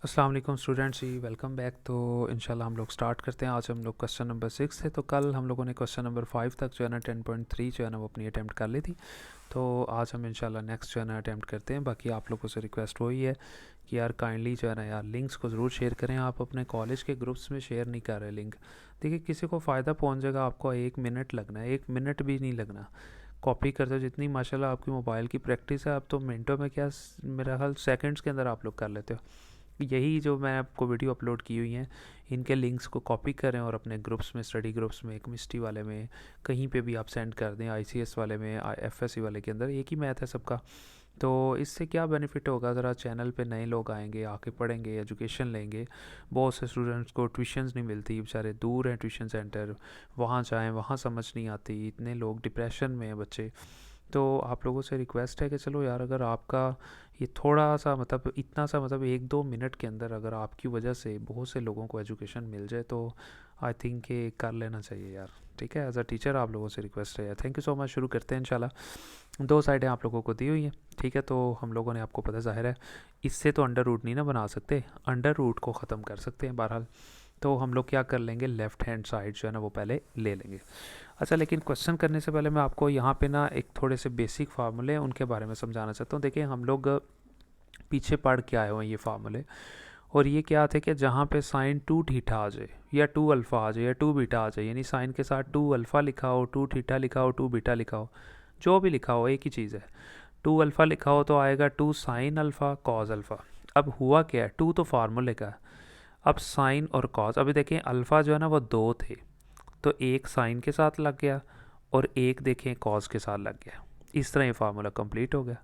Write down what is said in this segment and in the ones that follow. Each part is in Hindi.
अस्सलाम वालेकुम स्टूडेंट्स जी, वेलकम बैक। तो इंशाल्लाह हम लोग स्टार्ट करते हैं। आज हम लोग क्वेश्चन नंबर 6 थे, तो कल हम लोगों ने क्वेश्चन नंबर 5 तक जो है ना 10.3 जो है ना वो अपनी अटैम्प्ट कर ली थी। तो आज हम इंशाल्लाह नेक्स्ट जो है ना अटैम्प्ट करते हैं। बाकी आप लोगों से रिक्वेस्ट वही है कि यार काइंडली जो है ना यार लिंक्स को ज़रूर शेयर करें। आप अपने कॉलेज के ग्रुप्स में शेयर नहीं कर रहे लिंक। देखिए, किसी को फ़ायदा पहुँचेगा, आपको 1 मिनट लगना है, 1 मिनट भी नहीं लगना। कॉपी करते हो जितनी माशाल्लाह आपकी मोबाइल की प्रैक्टिस है, अब तो मिनटों में क्या, मेरा ख्याल सेकंड्स के अंदर आप लोग कर लेते हो। यही जो मैं आपको वीडियो अपलोड की हुई हैं, इनके लिंक्स को कॉपी करें और अपने ग्रुप्स में, स्टडी ग्रुप्स में, केमिस्ट्री वाले में, कहीं पे भी आप सेंड कर दें, आईसीएस वाले में, एफएससी वाले के अंदर एक ही मैथ है सबका। तो इससे क्या बेनिफिट होगा, ज़रा चैनल पे नए लोग आएंगे, आके पढ़ेंगे, एजुकेशन लेंगे। बहुत से स्टूडेंट्स को ट्यूशन्स नहीं मिलती, बेचारे दूर हैं ट्यूशन सेंटर, वहाँ जाएँ, वहाँ समझ नहीं आती, इतने लोग डिप्रेशन में हैं बच्चे। तो आप लोगों से रिक्वेस्ट है कि चलो यार, अगर आपका ये थोड़ा सा मतलब इतना सा मतलब 1-2 मिनट के अंदर अगर आपकी वजह से बहुत से लोगों को एजुकेशन मिल जाए, तो आई थिंक कि कर लेना चाहिए यार। ठीक है, एज अ टीचर आप लोगों से रिक्वेस्ट है यार। Thank you so much. शुरू करते हैं इंशाल्लाह। 2 साइडें आप लोगों को दी हुई हैं। ठीक है, तो हम लोगों ने, आपको पता ज़ाहिर है, इससे तो अंडर रूट नहीं ना बना सकते, अंडर रूट को ख़त्म कर सकते हैं बहरहाल। तो हम लोग क्या कर लेंगे, लेफ़्ट हैंड साइड जो है ना वो पहले ले लेंगे। अच्छा, लेकिन क्वेश्चन करने से पहले मैं आपको यहाँ पे ना एक थोड़े से बेसिक फार्मूले हैं उनके बारे में समझाना चाहता हूँ। देखिए, हम लोग पीछे पढ़ के आए हुए हैं ये फार्मूले, और ये क्या थे कि जहाँ पे साइन 2 थीटा आ जाए, या 2 अल्फ़ा आ जाए, या 2 बीटा आ जाए, यानी साइन के साथ 2 अल्फ़ा लिखा हो, 2 थीटा लिखा हो, 2 बीटा लिखा हो, जो भी लिखा हो एक ही चीज़ है। 2 अल्फ़ा लिखा हो तो आएगा 2 साइन अल्फ़ा कॉज अल्फ़ा। अब हुआ क्या है, 2 तो फार्मूले का है। अब साइन और कॉज, अभी देखें अल्फ़ा जो है ना वो 2 थे, तो एक साइन के साथ लग गया और एक देखें कॉज के साथ लग गया। इस तरह ये फार्मूला कंप्लीट हो गया।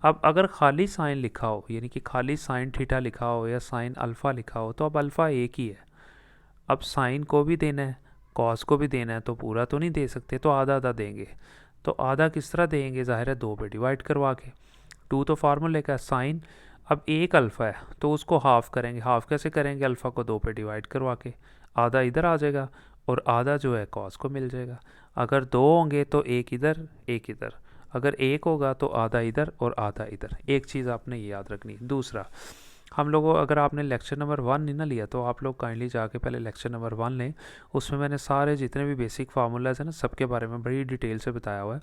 अब अगर खाली साइन लिखा हो, यानी कि खाली साइन थीटा लिखा हो या साइन अल्फ़ा लिखा हो, तो अब अल्फ़ा एक ही है। अब साइन को भी देना है, कॉस को भी देना है, तो पूरा तो नहीं दे सकते, तो आधा आधा देंगे। तो आधा किस तरह देंगे, ज़ाहिर है 2 पे डिवाइड करवा के। 2 तो फार्मूले का साइन, अब एक अल्फ़ा है तो उसको हाफ़ करेंगे। हाफ़ कैसे करेंगे, अल्फ़ा को 2 पे डिवाइड करवा के। आधा इधर आ जाएगा और आधा जो है कॉस को मिल जाएगा। अगर 2 होंगे तो एक इधर एक इधर, अगर एक होगा तो आधा इधर और आधा इधर। एक चीज़ आपने ये याद रखनी है। दूसरा, हम लोगों, अगर आपने लेक्चर नंबर 1 नहीं ना लिया, तो आप लोग काइंडली जाके पहले लेक्चर नंबर 1 लें। उसमें मैंने सारे जितने भी बेसिक फार्मूलाज हैं ना, सबके बारे में बड़ी डिटेल से बताया हुआ है।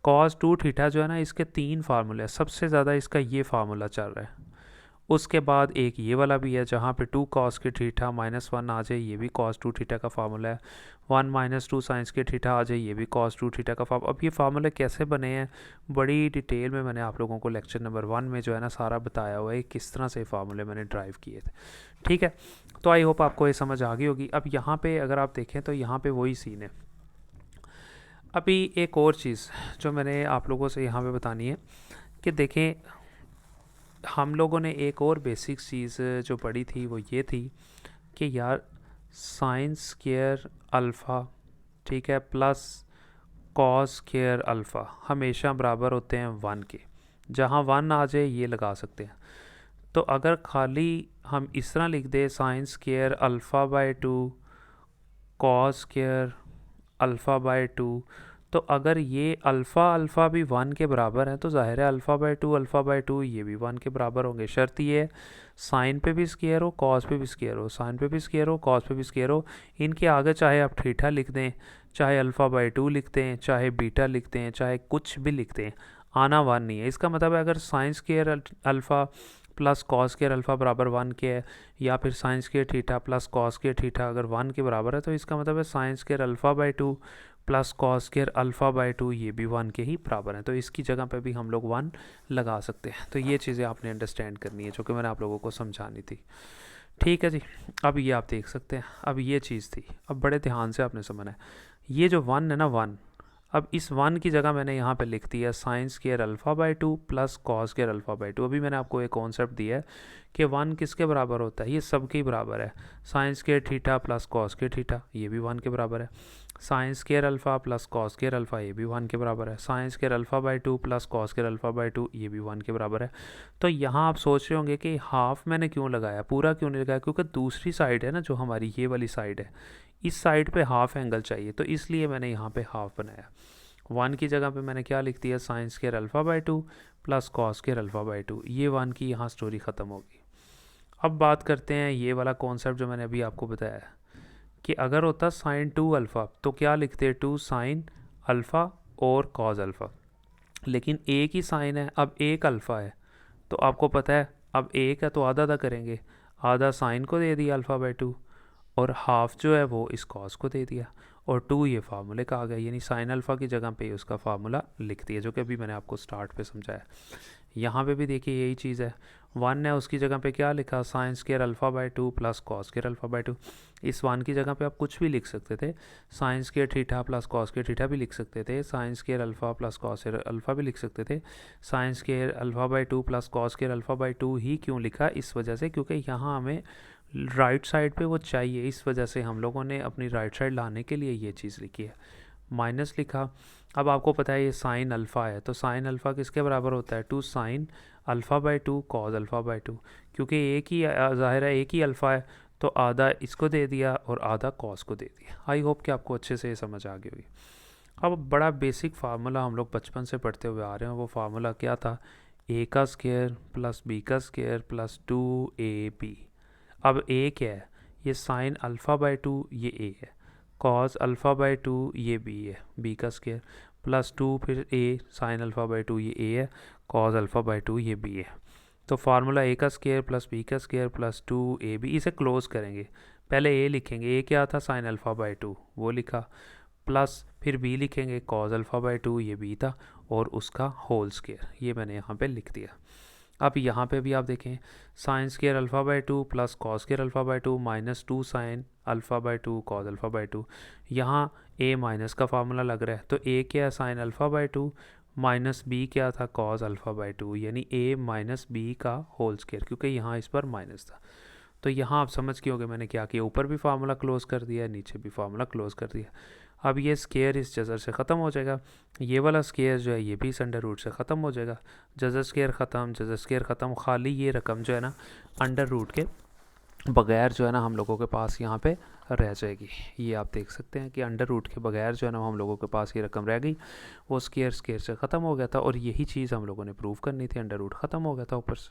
कॉस 2 थीटा जो है ना, इसके 3 फार्मूले हैं, सबसे ज़्यादा इसका ये फार्मूला चल रहा है। उसके बाद एक ये वाला भी है जहाँ पे 2 कॉस के थीटा -1 आ जाए, ये भी कॉस 2 थीटा का फार्मूला है। 1 - 2 साइंस के थीटा आ जाए, ये भी कॉस 2 थीटा का फार्मूला। अब ये फार्मूले कैसे बने हैं, बड़ी डिटेल में मैंने आप लोगों को लेक्चर नंबर 1 में जो है ना सारा बताया हुआ है, किस तरह से फार्मूले मैंने ड्राइव किए थे। ठीक है, तो आई होप आपको ये समझ आ गई होगी। अब यहाँ पे अगर आप देखें तो यहाँ पे वही सीन है। अभी एक और चीज़ जो मैंने आप लोगों से यहाँ पे बतानी है कि देखें, हम लोगों ने एक और बेसिक चीज़ जो पढ़ी थी वो ये थी कि यार साइन स्क्वायर अल्फ़ा, ठीक है, प्लस कॉस स्क्वायर अल्फ़ा हमेशा बराबर होते हैं 1 के। जहाँ 1 आ जाए ये लगा सकते हैं। तो अगर खाली हम इस तरह लिख दें, साइन स्क्वायर अल्फ़ा/2 कॉस स्क्वायर अल्फ़ा/2, तो अगर ये अल्फ़ा अल्फ़ा भी 1 के बराबर है, तो ज़ाहिर है अल्फ़ा/2 ये भी 1 के बराबर होंगे। शर्त ये है, साइन पे भी स्क्वायर हो, कॉस पे भी स्क्वायर हो, साइन पे भी स्क्वायर हो, कॉस पे भी स्क्वायर हो। इनके आगे चाहे आप थीटा लिख दें, चाहे अल्फ़ा/2 लिख दें, चाहे बीटा लिख दें, चाहे कुछ भी लिख दें, आना 1 नहीं है। इसका मतलब है अगर sine square alpha plus cos square alpha बराबर 1 के है, या फिर sine square theta plus cos square theta अगर 1 के बराबर है, तो इसका मतलब है sine square alpha plus cos square alpha ये भी 1 के ही बराबर है। तो इसकी जगह पे भी हम लोग 1 लगा सकते हैं। तो ये चीज़ें आपने अंडरस्टैंड करनी है, जो कि मैंने आप लोगों को समझानी थी। ठीक है जी, अब ये आप देख सकते हैं। अब ये चीज़ थी, अब बड़े ध्यान से आपने समझना है। ये जो 1 है ना, 1, अब इस 1 की जगह मैंने यहाँ पे लिख दिया sine square alpha plus cos square alpha. अभी मैंने आपको एक कॉन्सेप्ट दिया है कि 1 किसके बराबर होता है, ये सब के बराबर है। Sine square theta plus cos square theta ये भी 1 के बराबर है। Sine square alpha plus cos square alpha ये भी 1 के बराबर है। Sine square alpha plus cos square alpha ये भी 1 के बराबर है। तो यहाँ आप सोच रहे होंगे कि हाफ मैंने क्यों लगाया, पूरा क्यों नहीं लगाया, क्योंकि दूसरी साइड है ना, जो हमारी ये वाली साइड है, इस साइड पे हाफ एंगल चाहिए, तो इसलिए मैंने यहाँ पे हाफ बनाया। 1 की जगह पे मैंने क्या लिख दिया, sine square alpha plus cos square alpha. ये 1 की यहाँ स्टोरी ख़त्म होगी। अब बात करते हैं ये वाला कॉन्सेप्ट जो मैंने अभी आपको बताया है कि अगर होता साइन 2 अल्फ़ा तो क्या लिखते 2 साइन अल्फ़ा और कॉज अल्फ़ा, लेकिन एक ही साइन है, अब एक अल्फ़ा है तो आपको पता है अब एक है तो आधा आधा करेंगे, आधा साइन को दे दिया अल्फ़ा/2 और हाफ जो है वो इस कॉस को दे दिया, और 2 ये फार्मूले का आ गया, यानी साइन अल्फ़ा की जगह पे उसका फार्मूला लिख दिया, जो कि अभी मैंने आपको स्टार्ट पे समझाया। यहाँ पे भी देखिए यही चीज़ है, 1 है उसकी जगह पे क्या लिखा, sine square alpha plus cos square alpha. इस 1 की जगह पे आप कुछ भी लिख सकते थे, sine square theta plus cos square theta भी लिख सकते थे, sine square alpha plus cos square alpha भी लिख सकते थे। Sine square alpha plus cos square alpha ही क्यों लिखा, इस वजह से क्योंकि यहाँ हमें राइट साइड पे वो चाहिए, इस वजह से हम लोगों ने अपनी राइट साइड लाने के लिए ये चीज़ लिखी है, माइनस लिखा। अब आपको पता है ये साइन अल्फ़ा है तो साइन अल्फ़ा किसके बराबर होता है, 2 साइन अल्फ़ा/2 कॉज अल्फ़ा/2, क्योंकि एक ही ज़ाहिर है एक ही अल्फ़ा है तो आधा इसको दे दिया और आधा कॉस को दे दिया। आई होप कि आपको अच्छे से ये समझ आ गई होगी। अब बड़ा बेसिक फार्मूला हम लोग बचपन से पढ़ते हुए आ रहे हैं, वो फार्मूला क्या था, ए का स्क्वायर प्लस बी का स्क्वायर प्लस 2ab। अब ए क्या है, ये साइन अल्फ़ा/2 ये ए है, कॉस अल्फ़ा/2 ये बी है, बी का स्क्वायर प्लस 2 फिर ए साइन अल्फ़ा/2 ये ए है, कॉस अल्फ़ा/2 ये बी है। तो फार्मूला ए का स्क्वायर प्लस बी का स्क्वायर प्लस 2ab, इसे क्लोज करेंगे, पहले ए लिखेंगे, ए क्या था साइन अल्फ़ा/2 वो लिखा, प्लस फिर बी लिखेंगे कॉस अल्फ़ा/2 ये बी था और उसका होल स्क्वायर, ये मैंने यहाँ पे लिख दिया। अब यहाँ पे भी आप देखें, sine square alpha plus cos square alpha minus 2 sine alpha cos alpha, यहाँ ए माइनस का फार्मूला लग रहा है तो ए क्या है साइन अल्फ़ा/2 माइनस बी क्या था कॉस अल्फ़ा/2, यानी ए माइनस बी का होल स्क्वायर, क्योंकि यहाँ इस पर माइनस था। तो यहाँ आप समझ गए होंगे मैंने क्या किया, ऊपर भी फार्मूला क्लोज कर दिया, नीचे भी फार्मूला क्लोज कर दिया। अब ये स्केयर इस जज़र से ख़त्म हो जाएगा, ये वाला स्केयर जो है ये भी इस अंडर रूट से ख़त्म हो जाएगा, जज़र स्केयर ख़त्म, जज़र स्केयर ख़त्म, खाली ये रकम जो है ना अंडर रूट के बगैर जो है ना हम लोगों के पास यहाँ पे रह जाएगी। ये आप देख सकते हैं कि अंडर रूट के बगैर जो है ना हम लोगों के पास ये रकम रह गई, वो स्केयर से ख़त्म हो गया था और यही चीज़ हम लोगों ने प्रूव करनी थी, अंडर रूट ख़त्म हो गया था ऊपर से।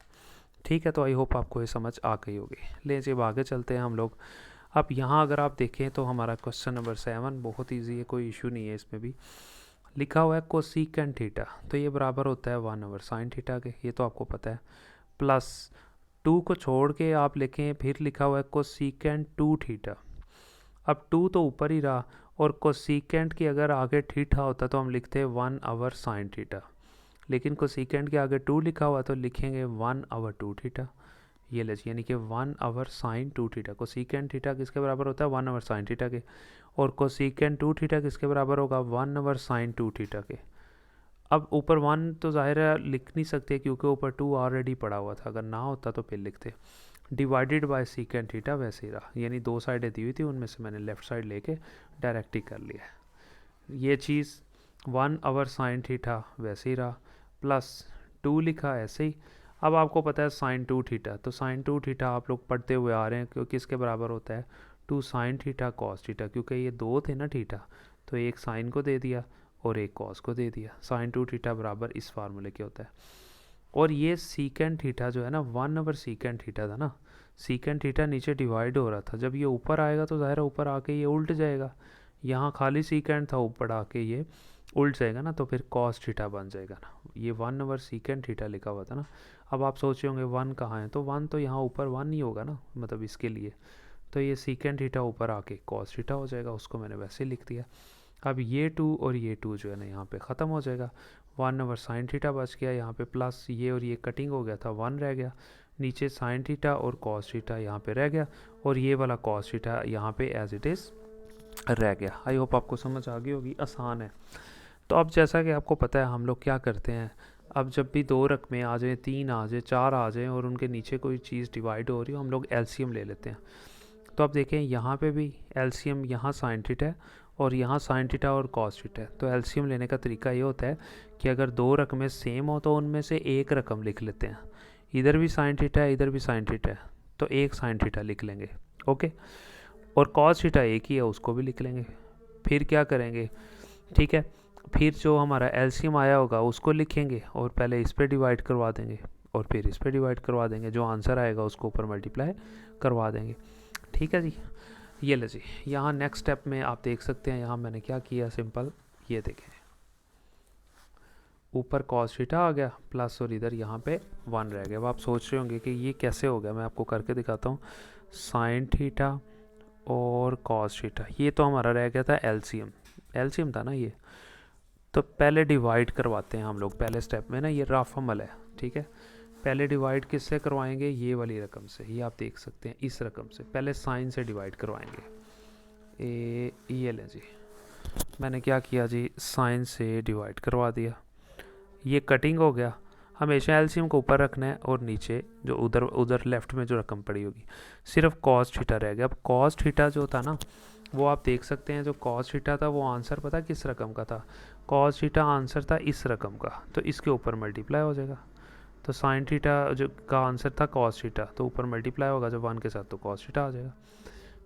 ठीक है, तो आई होप आपको ये समझ आ गई होगी। ले जब आगे चलते हैं हम लोग। अब यहाँ अगर आप देखें तो हमारा क्वेश्चन नंबर 7 बहुत ईजी है, कोई इशू नहीं है, इसमें भी लिखा हुआ है कोसेकेंट थीटा, तो ये बराबर होता है 1/sin थीटा के, ये तो आपको पता है, प्लस 2 को छोड़ के आप लिखें, फिर लिखा हुआ है कोसेकेंट 2 थीटा। अब 2 तो ऊपर ही रहा और कोसेकेंट के अगर आगे थीटा होता तो हम लिखते 1/sin थीटा, लेकिन कोसेकेंट के आगे 2 लिखा हुआ तो लिखेंगे 1/2 थीटा। ये ले यानी कि 1/sin 2 थीटा, कोसेकेंट थीटा किसके बराबर होता है 1/sin थीटा के, और कोसेकेंट 2 थीटा किसके बराबर होगा 1/sin 2 थीटा के। अब ऊपर 1 तो ज़ाहिर है लिख नहीं सकते क्योंकि ऊपर 2 ऑलरेडी पड़ा हुआ था, अगर ना होता तो फिर लिखते, डिवाइडेड बाय सीकेंट थीटा वैसे ही रहा, यानी 2 साइडें दी हुई थी उनमें से मैंने लेफ़्ट साइड लेके डायरेक्ट ही कर लिया। ये चीज़ 1/sin थीटा वैसे ही रहा, प्लस 2 लिखा ऐसे ही। अब आपको पता है साइन 2 थीटा, तो साइन 2 थीटा आप लोग पढ़ते हुए आ रहे हैं क्योंकि इसके बराबर होता है 2 साइन थीटा कॉस थीटा, क्योंकि ये 2 थे ना थीटा, तो एक साइन को दे दिया और एक कॉस को दे दिया, साइन 2 थीटा बराबर इस फार्मूले के होता है। और ये सीकेंट थीटा जो है ना 1/सीकेंट थीटा था ना, सीकेंट थीटा नीचे डिवाइड हो रहा था, जब ये ऊपर आएगा तो ज़ाहिर है ऊपर आके ये उल्ट जाएगा, यहाँ खाली सीकेंट था ऊपर आके ये उल्ट जाएगा ना, तो फिर कॉस थीटा बन जाएगा ना, ये 1/सीकेंट थीटा लिखा हुआ था ना। अब आप सोचे होंगे 1 कहाँ है, तो 1 तो यहाँ ऊपर 1 ही होगा ना, मतलब इसके लिए तो ये सीकेंट थीटा ऊपर आके कॉस थीटा हो जाएगा, उसको मैंने वैसे लिख दिया। अब ये 2 और ये 2 जो है ना यहाँ पे ख़त्म हो जाएगा, 1/sin थीटा बच गया यहाँ पे, प्लस ये और ये कटिंग हो गया था 1 रह गया, नीचे साइन थीटा और कॉस थीटा यहाँ पे रह गया, और ये वाला कॉस थीटा यहाँ पे एज इट इज़ रह गया। आई होप आपको समझ आ गई होगी, आसान है। तो अब जैसा कि आपको पता है हम लोग क्या करते हैं, अब जब भी 2 रकमें आ जाएँ, 3 आ जाए, 4 आ जाएँ और उनके नीचे कोई चीज़ डिवाइड हो रही हो, हम लोग एलसीएम ले लेते हैं। तो अब देखें यहाँ पे भी एलसीएम, यहाँ साइन थीटा है और यहाँ साइन थीटा और कॉस थीटा है, तो एलसीएम लेने का तरीका ये होता है कि अगर 2 रकमें सेम हो तो उनमें से एक रकम लिख लेते हैं, इधर भी साइन थीटा है इधर भी साइन थीटा है तो एक साइन थीटा लिख लेंगे, ओके, और कॉस थीटा एक ही है उसको भी लिख लेंगे। फिर क्या करेंगे, ठीक है, फिर जो हमारा एलसीएम आया होगा उसको लिखेंगे और पहले इस पर डिवाइड करवा देंगे, और फिर इस पे डिवाइड करवा देंगे, जो आंसर आएगा उसको ऊपर मल्टीप्लाई करवा देंगे। ठीक है जी, ये ले जी। यहाँ नेक्स्ट स्टेप में आप देख सकते हैं, यहाँ मैंने क्या किया, सिंपल ये देखें, ऊपर कॉस थीटा आ गया प्लस और इधर यहाँ पे 1 रह गया। अब आप सोच रहे होंगे कि ये कैसे हो गया, मैं आपको करके दिखाता हूँ। साइन थीटा और कॉस थीटा, ये तो हमारा रह गया था एलसीएम था ना ये, तो पहले डिवाइड करवाते हैं हम लोग पहले स्टेप में ना, ये रफ अमल है। ठीक है, पहले डिवाइड किससे करवाएंगे, ये वाली रकम से, ये आप देख सकते हैं इस रकम से, पहले साइन से डिवाइड करवाएंगे। ये लें जी, मैंने क्या किया जी, साइन से डिवाइड करवा दिया, ये कटिंग हो गया। हमेशा एलसीएम को ऊपर रखना है और नीचे जो उधर लेफ्ट में जो रकम पड़ी होगी, सिर्फ कॉस थीटा रह गया। अब कॉस थीटा जो था ना, वो आप देख सकते हैं, जो कॉस थीटा था वो आंसर पता किस रकम का था, कॉस थीटा आंसर था इस रकम का, तो इसके ऊपर मल्टीप्लाई हो जाएगा। तो साइन थीटा जो का आंसर था कॉस थीटा, तो ऊपर मल्टीप्लाई होगा जब 1 के साथ, तो कॉस थीटा आ जाएगा।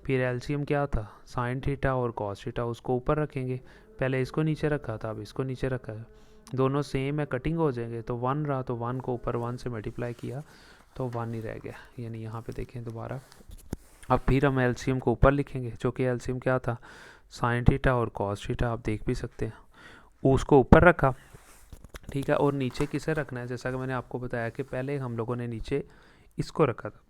फिर एलसीएम क्या था, साइन थीटा और कॉस थीटा, उसको ऊपर रखेंगे, पहले इसको नीचे रखा था, अब इसको नीचे रखा है, दोनों सेम है, कटिंग हो जाएंगे, तो 1 रहा, तो 1 को ऊपर 1 से मल्टीप्लाई किया तो 1 ही रह गया। यानी यहाँ पे देखें दोबारा, अब फिर हम एलसीएम को ऊपर लिखेंगे, जो कि एलसीएम क्या था, साइन थीटा और कॉस थीटा, आप देख भी सकते हैं, उसको ऊपर रखा। ठीक है, और नीचे किसे रखना है, जैसा कि मैंने आपको बताया कि पहले हम लोगों ने नीचे इसको रखा था,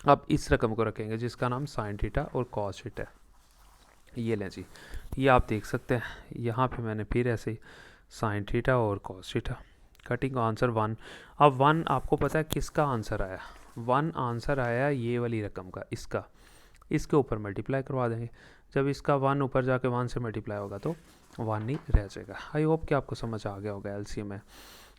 अब इस रकम को रखेंगे जिसका नाम साइन थीटा और कॉस थीटा है। ये लें जी, ये आप देख सकते हैं, यहाँ पे मैंने फिर ऐसे ही साइन थीटा और कॉस थीटा, कटिंग आंसर 1। अब 1 आपको पता है किसका आंसर आया, 1 आंसर आया ये वाली रकम का, इसका, इसके ऊपर मल्टीप्लाई करवा देंगे। जब इसका 1 ऊपर जाके 1 से मल्टीप्लाई होगा तो 1 ही रह जाएगा। आई होप कि आपको समझ आ गया होगा। एलसीएम में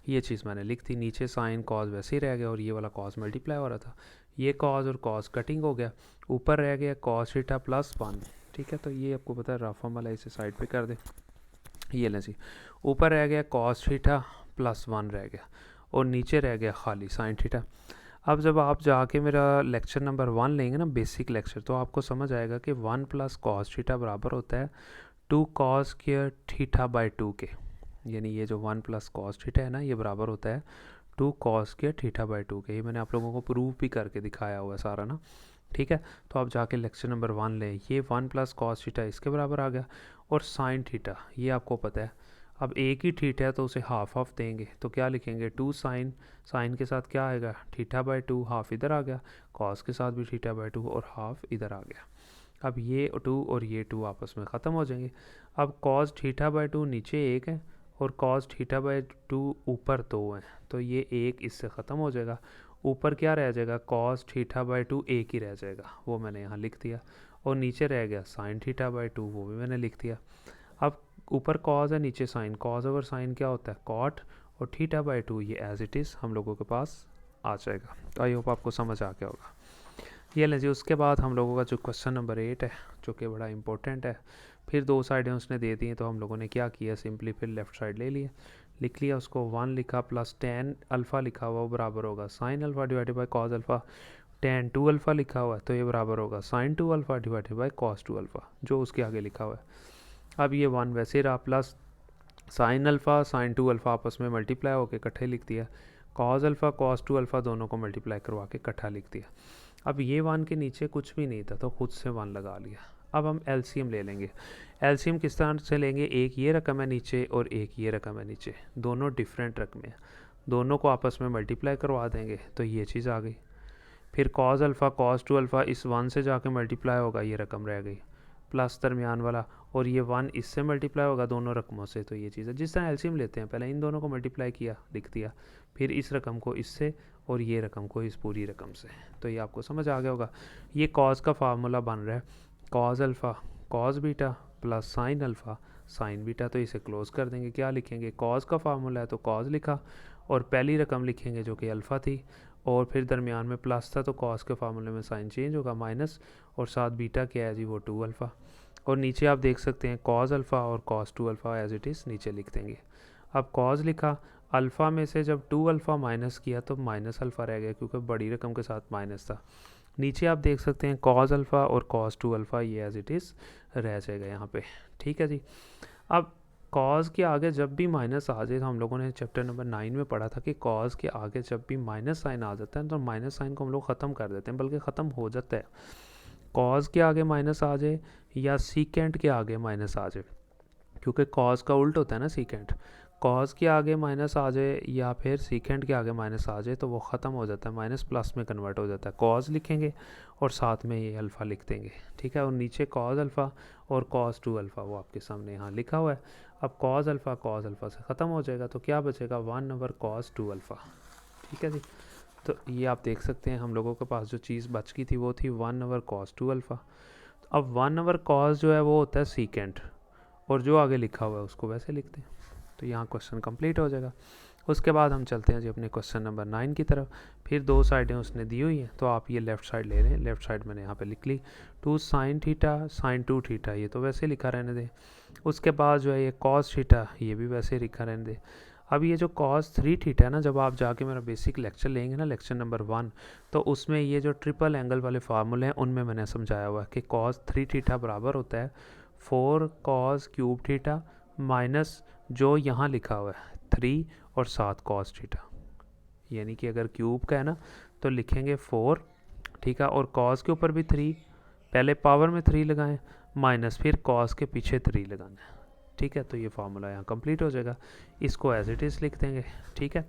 ये चीज़ मैंने लिख दी, नीचे साइन कॉस वैसे ही रह गया और ये वाला कॉस मल्टीप्लाई हो रहा था, ये कॉस और कॉस कटिंग हो गया, ऊपर रह गया कॉस थीटा प्लस 1। ठीक है, तो ये आपको पता है, रफ फॉर्मूला इसे साइड पे कर दे। ये लें जी, ऊपर रह गया कॉस थीटा प्लस 1 रह गया और नीचे रह गया खाली साइन थीटा। अब जब आप जाके मेरा लेक्चर नंबर 1 लेंगे ना, बेसिक लेक्चर, तो आपको समझ आएगा कि 1 प्लस कॉस थीटा बराबर होता है 2 कॉस स्क्वायर थीटा बाई 2 के। यानी ये जो 1 प्लस कॉस थीटा है ना, ये बराबर होता है 2 कॉस स्क्वायर थीटा बाई 2 के। ये मैंने आप लोगों को प्रूफ भी करके दिखाया हुआ है सारा ना। ठीक है, तो आप जाके लेक्चर नंबर 1 लें, ये 1 प्लस कॉस थीटा इसके बराबर आ गया, और साइन थीटा ये आपको पता है, अब एक ही थीटा है तो उसे हाफ हाफ देंगे, तो क्या लिखेंगे 2 साइन, साइन के साथ क्या आएगा थीटा बाई 2, हाफ इधर आ गया, कॉस के साथ भी थीटा बाई 2 और हाफ इधर आ गया। अब ये 2 और ये 2 आपस में ख़त्म हो जाएंगे। अब कॉस थीटा बाई 2 नीचे 1 है और कॉस थीटा बाई 2 ऊपर 2 है, तो ये 1 इससे ख़त्म हो जाएगा, ऊपर क्या रह जाएगा कॉस थीटा बाई 2 1 ही रह जाएगा, वो मैंने यहाँ लिख दिया, और नीचे रह गया साइन थीटा बाई 2, वो भी मैंने लिख दिया। अब ऊपर कॉस है नीचे साइन, कॉस ओवर साइन क्या होता है कॉट, और थीटा बाई 2 ये एज इट इज़ हम लोगों के पास आ जाएगा। तो आई होप आपको समझ आ गया होगा। ये लें जी, उसके बाद हम लोगों का जो क्वेश्चन नंबर 8 है, जो कि बड़ा इंपॉर्टेंट है, फिर 2 साइडें उसने दे दी हैं, तो हम लोगों ने क्या किया, सिंपली फिर लेफ़्ट साइड ले लिया, लिख लिया उसको, 1 लिखा प्लस टेन अल्फ़ा लिखा हुआ वो बराबर होगा sine alpha divided by cos alpha, tan 2 alpha लिखा हुआ है तो ये बराबर होगा sine 2 alpha divided by cos 2 alpha, जो उसके आगे लिखा हुआ है। अब ये 1 वैसे रहा, plus sine alpha sine 2 alpha आपस में मल्टीप्लाई होकर इकट्ठे लिख दिया, कॉस अल्फ़ा कॉस 2 अल्फ़ा दोनों को मल्टीप्लाई करवा के इकट्ठा लिख दिया। अब ये 1 के नीचे कुछ भी नहीं था तो खुद से 1 लगा लिया। अब हम एलसीएम ले लेंगे। एलसीएम किस तरह से लेंगे, एक ये रकम है नीचे और एक ये रकम है नीचे, दोनों डिफरेंट रकमें हैं, दोनों को आपस में मल्टीप्लाई करवा देंगे तो ये चीज़ आ गई। फिर कॉस अल्फ़ा कॉस 2 अल्फ़ा इस 1 से जाके मल्टीप्लाई होगा, ये रकम रह गई, प्लस दरमियान वाला, और ये 1 इससे मल्टीप्लाई होगा दोनों रकमों से, तो ये चीज़ है। जिस तरह एलसीएम लेते हैं, पहले इन दोनों को मल्टीप्लाई किया लिख दिया, फिर इस रकम को इससे और ये रकम को इस पूरी रकम से, तो ये आपको समझ आ गया होगा। ये कॉस का फार्मूला बन रहा है cos alpha cos beta plus sine alpha sine beta, तो इसे क्लोज कर देंगे, क्या लिखेंगे, कॉस का फार्मूला है तो कॉस लिखा, और पहली रकम लिखेंगे जो कि अल्फ़ा थी, और फिर दरमियान में प्लस था तो कॉस के फार्मूले में साइन चेंज होगा माइनस, और साथ बीटा क्या है जी वो 2 अल्फ़ा, और नीचे आप देख सकते हैं कॉस अल्फ़ा और cos 2 alpha as it is नीचे लिख देंगे। अब कॉस लिखा, अल्फ़ा में से जब 2 अल्फ़ा माइनस किया तो माइनस अल्फ़ा रह गया क्योंकि बड़ी रकम के साथ माइनस था। नीचे आप देख सकते हैं कॉस अल्फ़ा और कॉस 2 अल्फ़ा, ये एज इट इज़ रह जाएगा यहाँ पे। ठीक है जी। अब कॉज के आगे जब भी माइनस आ जाए, तो हम लोगों ने चैप्टर नंबर 9 में पढ़ा था कि कॉज के आगे जब भी माइनस साइन आ जाता है तो माइनस साइन को हम लोग ख़त्म कर देते हैं, बल्कि ख़त्म हो जाता है। कॉज के आगे माइनस आ जाए या सीकेंट के आगे माइनस आ जाए, क्योंकि कॉज का उल्ट होता है ना सीकेंट। कॉज के आगे माइनस आ जाए या फिर सीकेंट के आगे माइनस आ जाए तो वो ख़त्म हो जाता है, माइनस प्लस में कन्वर्ट हो जाता है। कॉज लिखेंगे और साथ में ये अल्फ़ा लिख देंगे, ठीक है। और नीचे कॉज अल्फ़ा और कॉज 2 अल्फ़ा वो आपके सामने यहाँ लिखा हुआ है। अब कॉज अल्फ़ा से ख़त्म हो जाएगा तो क्या बचेगा, 1 ओवर कॉज 2 अल्फ़ा, ठीक है जी। तो ये आप देख सकते हैं हम लोगों के पास जो चीज़ बच गई थी वो थी 1 ओवर कॉज 2 अल्फ़ा। अब 1 ओवर कॉज जो है वो होता है सीकेंट, और जो आगे लिखा हुआ है उसको वैसे लिखते हैं। तो यहाँ क्वेश्चन कंप्लीट हो जाएगा। उसके बाद हम चलते हैं जी अपने क्वेश्चन नंबर 9 की तरफ। फिर 2 साइडें उसने दी हुई हैं, तो आप ये लेफ़्ट साइड ले लें। लेफ़्ट साइड मैंने यहाँ पे लिख ली 2 साइन थीटा साइन 2 थीटा, ये तो वैसे लिखा रहने दें। उसके बाद जो है ये कॉस थीटा, ये भी वैसे लिखा रहने दें। अब ये जो कॉस 3 थीटा है ना, जब आप जाके मेरा बेसिक लेक्चर लेंगे ना, लेक्चर नंबर 1, तो उसमें ये जो ट्रिपल एंगल वाले फार्मूले हैं उनमें मैंने समझाया हुआ है कि कॉस 3 थीटा बराबर होता है 4 कॉस क्यूब थीटा माइनस जो यहाँ लिखा हुआ है 3 और 7 कॉस थीटा। यानी कि अगर क्यूब का है ना तो लिखेंगे 4, ठीक है, और कॉस के ऊपर भी 3, पहले पावर में 3 लगाएं, माइनस फिर कॉस के पीछे 3 लगाना है, ठीक है। तो ये फार्मूला यहाँ कंप्लीट हो जाएगा। इसको एज इट इज़ लिख देंगे, ठीक है।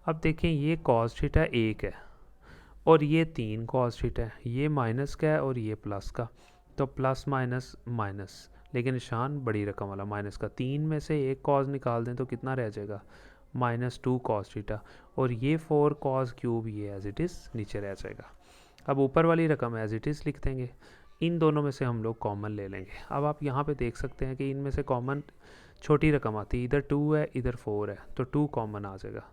अब देखें ये कॉस थीटा 1 है और ये 3 कॉस थीटा है, ये माइनस का है और ये प्लस का, तो प्लस माइनस माइनस, लेकिन निशान बड़ी रकम वाला माइनस का। 3 में से एक कॉस निकाल दें तो कितना रह जाएगा, -2 कॉस थीटा, और ये 4 कॉस क्यूब ये एज इट इज़ नीचे रह जाएगा। अब ऊपर वाली रकम एज इट इज़ लिख देंगे। इन दोनों में से हम लोग कॉमन ले लेंगे। अब आप यहाँ पे देख सकते हैं कि इनमें से कॉमन छोटी रकम आती है, इधर 2 है इधर 4 है, तो 2 कॉमन आ जाएगा।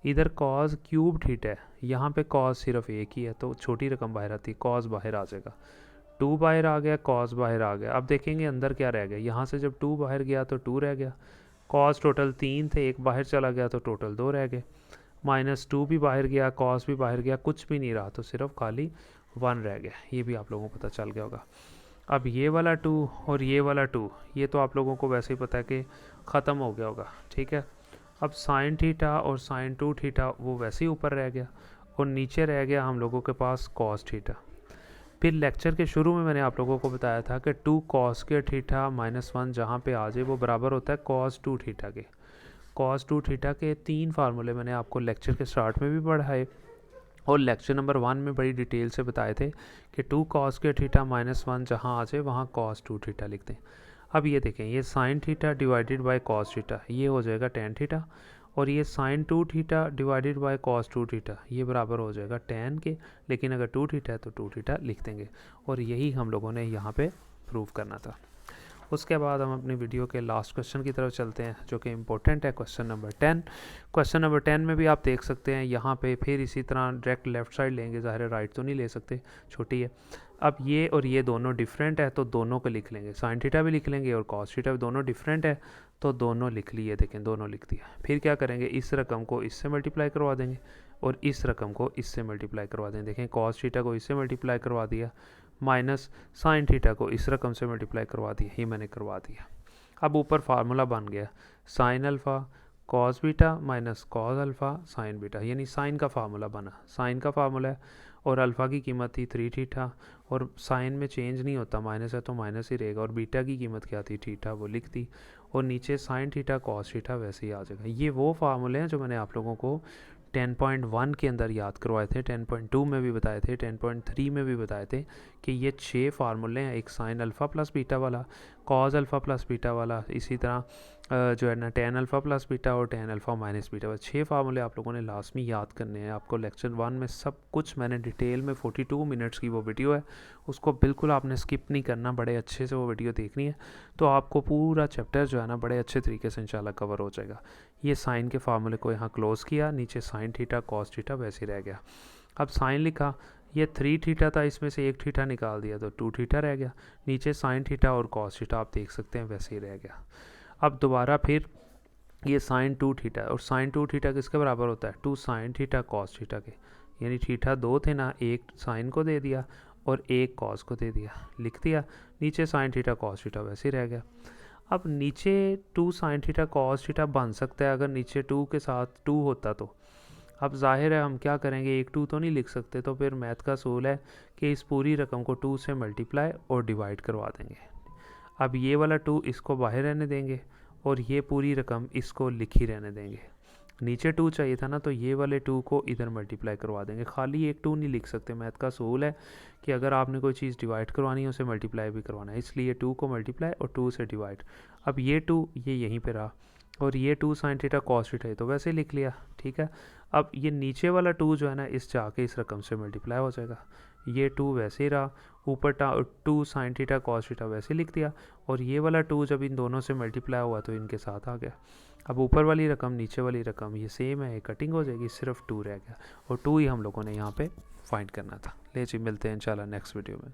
इधर कॉस क्यूब थीटा है, यहाँ पे कॉस सिर्फ एक ही है तो छोटी रकम बाहर आती है, कॉस बाहर आ जाएगा। 2 बाहर आ गया, कॉस बाहर आ गया। अब देखेंगे अंदर क्या रह गया, यहाँ से जब 2 बाहर गया तो 2 रह गया। कॉस टोटल 3 थे, एक बाहर चला गया तो टोटल 2 रह गए। -2 भी बाहर गया, कॉस भी बाहर गया, कुछ भी नहीं रहा, तो सिर्फ खाली 1 रह गया। ये भी आप लोगों को पता चल गया होगा। अब ये वाला 2 और ये वाला 2, ये तो आप लोगों को वैसे ही पता है कि ख़त्म हो गया होगा, ठीक है। अब साइन थीटा और साइन 2 थीटा वो वैसे ही ऊपर रह गया, और नीचे रह गया हम लोगों के पास कॉस थीटा। फिर लेक्चर के शुरू में मैंने आप लोगों को बताया था कि 2 कॉस के थीटा -1 जहाँ पे आ जाए वो बराबर होता है कॉस 2 थीटा के। कॉस 2 थीटा के 3 फार्मूले मैंने आपको लेक्चर के स्टार्ट में भी पढ़ाए, और लेक्चर नंबर 1 में बड़ी डिटेल से बताए थे कि 2 कॉस के थीटा -1 जहाँ आ जाए वहाँ कॉस 2 थीटा लिख दें। अब ये देखें, ये sine theta divided by cos theta ये हो जाएगा tan थीटा, और ये sine 2 theta divided by cos 2 theta ये बराबर हो जाएगा tan के, लेकिन अगर 2 थीटा है तो 2 थीटा लिख देंगे। और यही हम लोगों ने यहाँ पे प्रूव करना था। उसके बाद हम अपनी वीडियो के लास्ट क्वेश्चन की तरफ चलते हैं, जो कि इम्पोर्टेंट है, क्वेश्चन नंबर 10। क्वेश्चन नंबर 10 में भी आप देख सकते हैं यहाँ पे फिर इसी तरह डायरेक्ट लेफ़्ट साइड लेंगे, ज़ाहिर है राइट तो नहीं ले सकते, छोटी है। अब ये और ये दोनों डिफरेंट है तो दोनों को लिख लेंगे, साइन थीटा भी लिख लेंगे और कॉस थीटा भी, दोनों डिफरेंट है तो दोनों लिख लिए, देखें दोनों लिख दिया। फिर क्या करेंगे, इस रकम को इससे मल्टीप्लाई करवा देंगे और इस रकम को इससे मल्टीप्लाई करवा देंगे। देखें कॉस थीटा को इससे मल्टीप्लाई करवा दिया, माइनस साइन थीटा को इस रकम से मल्टीप्लाई करवा दिया, ये मैंने करवा दिया। अब ऊपर फार्मूला बन गया sine alpha cos beta minus cos alpha sine beta, यानी साइन का फार्मूला बना, साइन का फार्मूला है और अल्फ़ा की कीमत थी 3 थीटा, और साइन में चेंज नहीं होता, माइनस है तो माइनस ही रहेगा, और बीटा की कीमत क्या थी थीटा, वो लिख दी, और नीचे साइन थीटा कॉस थीटा वैसे ही आ जाएगा। ये वो फार्मूले हैं जो मैंने आप लोगों को 10.1 के अंदर याद करवाए थे, 10.2 में भी बताए थे, 10.3 में भी बताए थे कि ये 6 फार्मूले हैं, एक साइन अल्फ़ा प्लस बीटा वाला, कॉस अल्फ़ा प्लस बीटा वाला, इसी तरह जो है ना टेन अल्फ़ा प्लस बीटा और टेन अल्फ़ा माइनस बीटा वाला। 6 फार्मूले आप लोगों ने लाजमी याद करने हैं। आपको लेक्चर 1 में सब कुछ मैंने डिटेल में 42 मिनट्स की वो वीडियो है, उसको बिल्कुल आपने स्किप नहीं करना, बड़े अच्छे से वो वीडियो देखनी है, तो आपको पूरा चैप्टर जो है ना बड़े अच्छे तरीके से इंशाल्लाह कवर हो जाएगा। ये साइन के फार्मूले को यहाँ क्लोज़ किया, नीचे साइन थीटा कॉस थीटा वैसे रह गया। अब साइन लिखा, ये 3 थीटा था, इसमें से 1 थीटा निकाल दिया तो 2 थीटा रह गया, नीचे साइन थीटा और कॉस थीटा आप देख सकते हैं वैसे ही रह गया। अब दोबारा फिर ये साइन 2 थीटा, और साइन 2 थीटा किसके बराबर होता है 2 साइन थीटा कॉस थीटा के, यानी थीटा 2 थे ना, एक साइन को दे दिया और एक कॉस को दे दिया, लिख दिया, नीचे साइन थीटा कॉस थीटा वैसे ही रह गया। अब नीचे 2 साइन थीटा कॉस थीटा बन सकता है अगर नीचे 2 के साथ 2 होता तो। अब जाहिर है हम क्या करेंगे, एक 2 तो नहीं लिख सकते, तो फिर मैथ का असूल है कि इस पूरी रकम को 2 से मल्टीप्लाई और डिवाइड करवा देंगे। अब ये वाला 2 इसको बाहर रहने देंगे और ये पूरी रकम इसको लिखी रहने देंगे। नीचे 2 चाहिए था ना, तो ये वाले 2 को इधर मल्टीप्लाई करवा देंगे। खाली एक 2 नहीं लिख सकते, मैथ का असूल है कि अगर आपने कोई चीज़ डिवाइड करवानी है उसे मल्टीप्लाई भी करवाना है, इसलिए 2 को मल्टीप्लाई और 2 से डिवाइड। अब ये 2 ये यहीं पे रहा और ये 2 साइन थीटा कॉस थीटा तो वैसे ही लिख लिया, ठीक है। अब ये नीचे वाला 2 जो है ना, इस जाके इस रकम से मल्टीप्लाई हो जाएगा। ये 2 वैसे ही रहा, ऊपर 2 साइन थीटा कॉस थीटा वैसे लिख दिया, और ये वाला 2 जब इन दोनों से मल्टीप्लाई हुआ तो इनके साथ आ गया। अब ऊपर वाली रकम नीचे वाली रकम ये सेम है, ये कटिंग हो जाएगी, सिर्फ 2 रह गया, और 2 ही हम लोगों ने यहाँ पे फाइंड करना था। ले जी, मिलते हैं इंशाल्लाह नेक्स्ट वीडियो में।